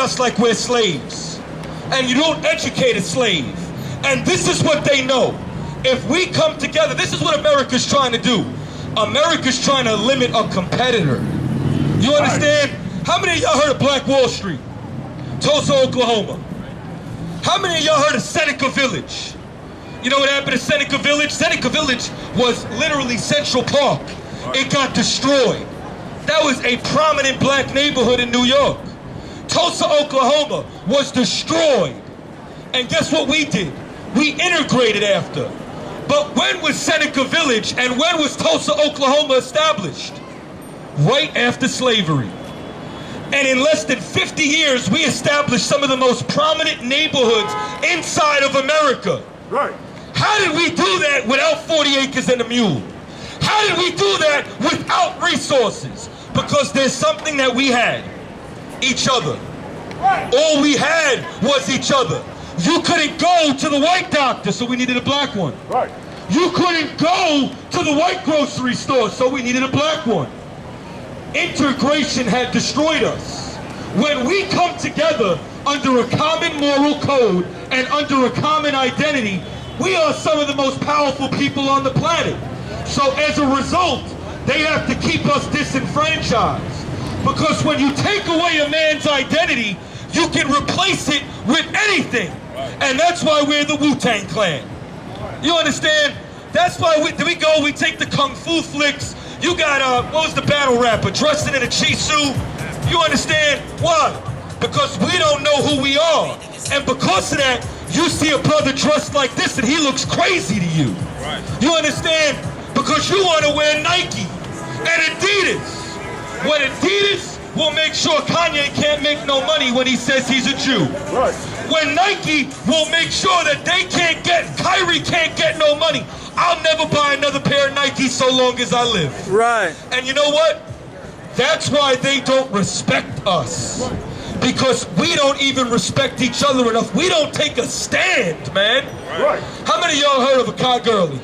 us like we're slaves. And you don't educate a slave. And this is what they know. If we come together, this is what America's trying to do. America's trying to limit a competitor. You understand? How many of y'all heard of Black Wall Street? Tulsa, Oklahoma. How many of y'all heard of Seneca Village? You know what happened to Seneca Village? Seneca Village was literally Central Park. It got destroyed. That was a prominent black neighborhood in New York. Tulsa, Oklahoma was destroyed. And guess what we did? We integrated after. But when was Seneca Village and when was Tulsa, Oklahoma established? Right after slavery. And in less than 50 years, we established some of the most prominent neighborhoods inside of America. Right. How did we do that without 40 acres and a mule? How did we do that without resources? Because there's something that we had. Each other. Right. All we had was each other. You couldn't go to the white doctor, so we needed a black one. Right. You couldn't go to the white grocery store, so we needed a black one. Integration had destroyed us. When we come together under a common moral code and under a common identity, we are some of the most powerful people on the planet. So as a result, they have to keep us disenfranchised. Because when you take away a man's identity, you can replace it with anything. And that's why we're the Wu-Tang Clan. You understand? That's why we take the Kung Fu flicks. You got, what was the battle rapper? Dressed in a chi-suit. You understand? Why? Because we don't know who we are. And because of that, you see a brother dressed like this and he looks crazy to you. Right. You understand? Because you want to wear Nike and Adidas. When Adidas will make sure Kanye can't make no money when he says he's a Jew. Right. When Nike will make sure that Kyrie can't get no money. I'll never buy another pair of Nikes so long as I live. Right. And you know what? That's why they don't respect us. Because we don't even respect each other enough. We don't take a stand, man. Right. How many of y'all heard of Akai Gurley?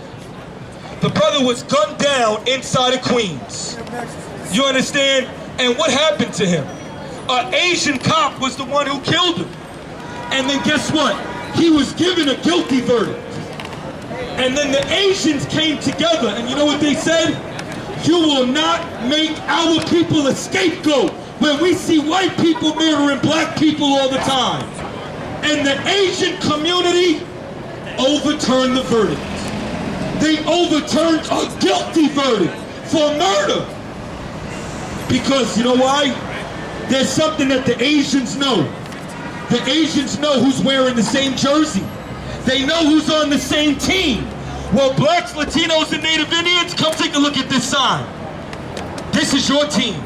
The brother was gunned down inside of Queens. You understand? And what happened to him? An Asian cop was the one who killed him. And then guess what? He was given a guilty verdict. And then the Asians came together, and you know what they said? You will not make our people a scapegoat when we see white people murdering black people all the time. And the Asian community overturned the verdict. They overturned a guilty verdict for murder. Because you know why? There's something that the Asians know. The Asians know who's wearing the same jersey. They know who's on the same team. Well, blacks, Latinos, and Native Indians, come take a look at this sign. This is your team.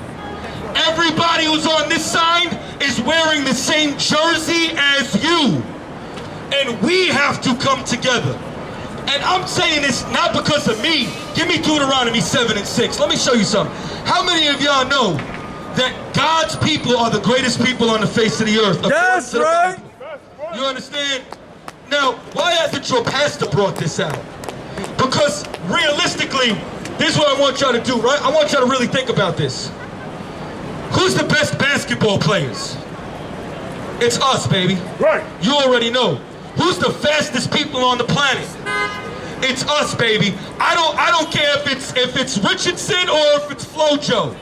Everybody who's on this sign is wearing the same jersey as you. And we have to come together. And I'm saying this not because of me. Give me Deuteronomy 7 and 6. Let me show you something. How many of y'all know that God's people are the greatest people on the face of the earth? That's right. You understand? Now, why hasn't your pastor brought this out? Because realistically, this is what I want y'all to do, right? I want y'all to really think about this. Who's the best basketball players? It's us, baby. Right. You already know. Who's the fastest people on the planet? It's us, baby. I don't care if it's Richardson or if it's Flojo.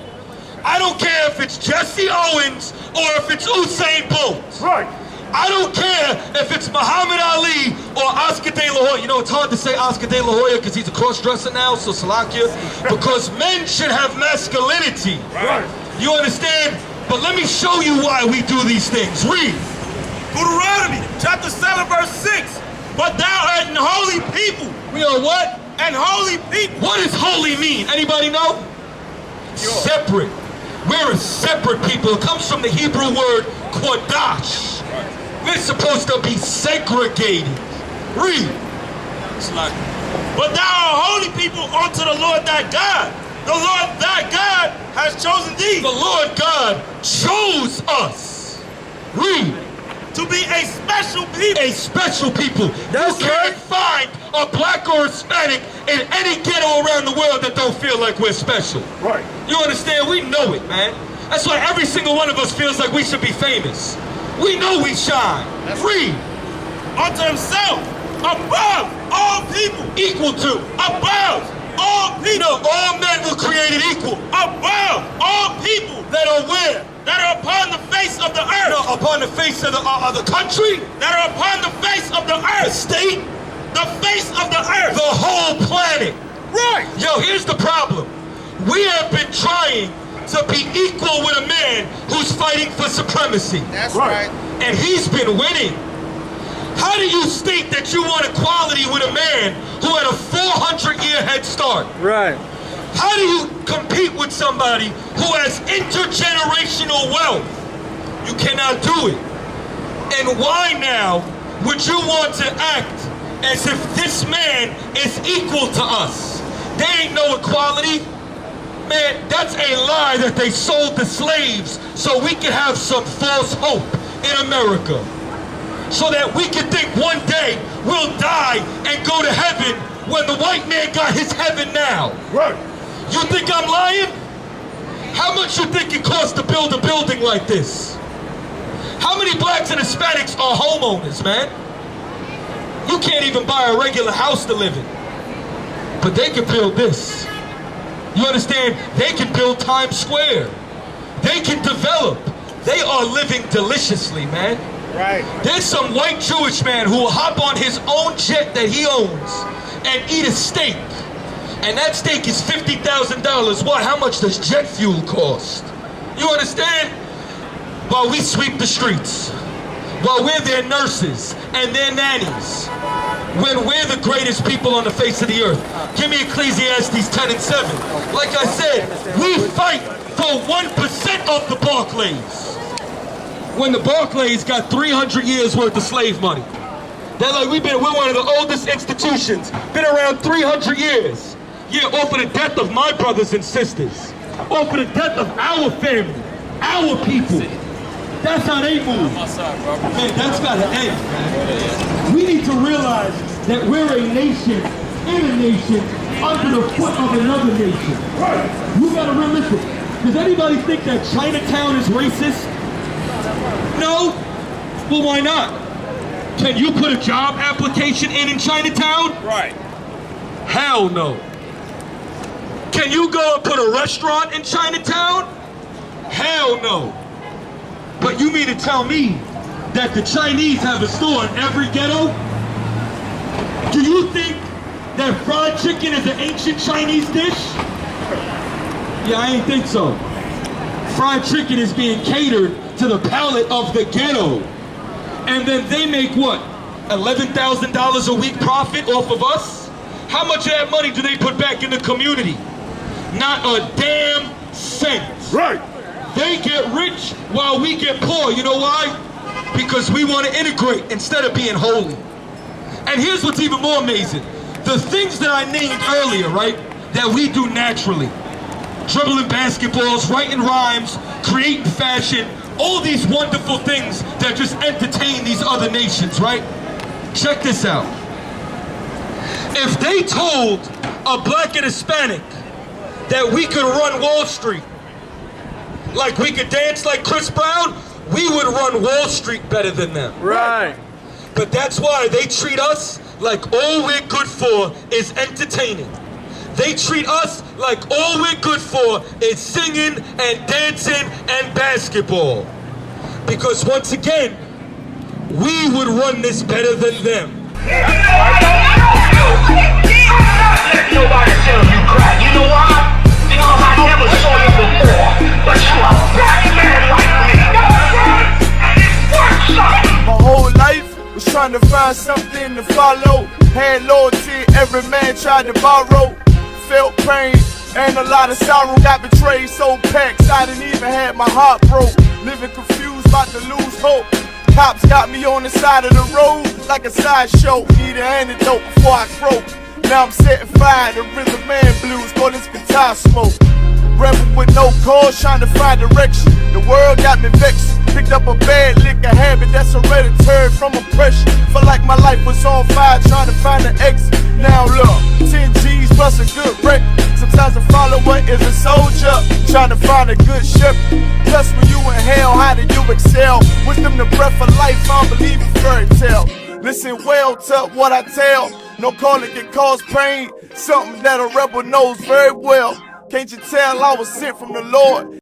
I don't care if it's Jesse Owens or if it's Usain Bolt. Right. I don't care if it's Muhammad Ali or Oscar De La Hoya. You know, it's hard to say Oscar De La Hoya because he's a cross-dresser now, so Salakia. Because men should have masculinity. Right. You understand? But let me show you why we do these things. Read. Deuteronomy chapter 7 verse 6. But thou art an holy people. We are what? An holy people. What does holy mean? Anybody know? Separate. We're a separate people. It comes from the Hebrew word kodash. We're supposed to be segregated. Read. But thou art holy people unto the Lord thy God. The Lord thy God has chosen thee. The Lord God chose us. Read. To be a special people. A special people. That's you can't find a black or Hispanic in any ghetto around the world that don't feel like we're special. Right. You understand? We know it, man. That's why every single one of us feels like we should be famous. We know we shine. Read. Unto himself, above all people, Equal to. above all people, No, all men were created equal. above all people That are where? that are upon the face of the earth, No, upon the face of the country, that are upon the face of the the earth, state, the face of the earth. the whole planet. Right. Yo, here's the problem. We have been trying to be equal with a man who's fighting for supremacy. That's right. And he's been winning. How do you state that you want equality with a man who had a 400-year head start? Right. How do you compete with somebody who has intergenerational wealth? You cannot do it. And why now would you want to act as if this man is equal to us? There ain't no equality. Man, that's a lie that they sold the slaves so we could have some false hope in America. So that we could think one day we'll die and go to heaven when the white man got his heaven now. Right. You think I'm lying? How much you think it costs to build a building like this? How many blacks and Hispanics are homeowners, man? You can't even buy a regular house to live in. But they can build this. You understand? They can build Times Square. They can develop. They are living deliciously, man. Right. There's some white Jewish man who will hop on his own jet that he owns and eat a steak. And that steak is $50,000. Why? How much does jet fuel cost? You understand? While we sweep the streets, while we're their nurses and their nannies, when we're the greatest people on the face of the earth. Give me Ecclesiastes 10 and 7. Like I said, we fight for 1% of the Barclays. When the Barclays got 300 years worth of slave money. They're like, we're one of the oldest institutions, been around 300 years. Yeah, off of the death of my brothers and sisters, off of the death of our family, our people. That's how they move. Man, that's gotta end, man. We need to realize that we're a nation, in a nation, under the foot of another nation. You gotta realize it. Does anybody think that Chinatown is racist? No? Well, why not? Can you put a job application in Chinatown? Right. Hell no. Can you go and put a restaurant in Chinatown? Hell no. But you mean to tell me that the Chinese have a store in every ghetto? Do you think that fried chicken is an ancient Chinese dish? Yeah, I ain't think so. Fried chicken is being catered to the palate of the ghetto. And then they make what? $11,000 a week profit off of us? How much of that money do they put back in the community? Not a damn cent. Right. They get rich while we get poor. You know why? Because we want to integrate instead of being holy. And here's what's even more amazing. The things that I named earlier, right, that we do naturally. Dribbling basketballs, writing rhymes, creating fashion, all these wonderful things that just entertain these other nations, right? Check this out. If they told a black and Hispanic that we could run Wall Street, like we could dance like Chris Brown, we would run Wall Street better than them. Right. But that's why they treat us like all we're good for is entertaining. They treat us like all we're good for is singing and dancing and basketball. Because once again, we would run this better than them. Let nobody tell you crap. You know why? Because I never saw you before. But you a black man like me. And it's worth something. My whole life was trying to find something to follow. Had loyalty, every man tried to borrow. Felt pain and a lot of sorrow. Got betrayed, sold packs, I didn't even have my heart broke. Living confused, about to lose hope. Cops got me on the side of the road like a sideshow. Need an antidote before I croak. Now I'm setting fire to rhythm man blues, call this guitar smoke. Rebel with no cause, trying to find direction. The world got me vexed. Picked up a bad liquor habit that's hereditary from oppression. Felt like my life was on fire, trying to find an exit. Now look, 10 G's plus a good record. Sometimes Sometimes a follower is a soldier trying to find a good shepherd. Plus when you in hell, how do you excel? Wisdom the breath of life, I don't believe in fairy tale. Listen well to what I tell. No calling can cause pain, something that a rebel knows very well. Can't you tell I was sent from the Lord?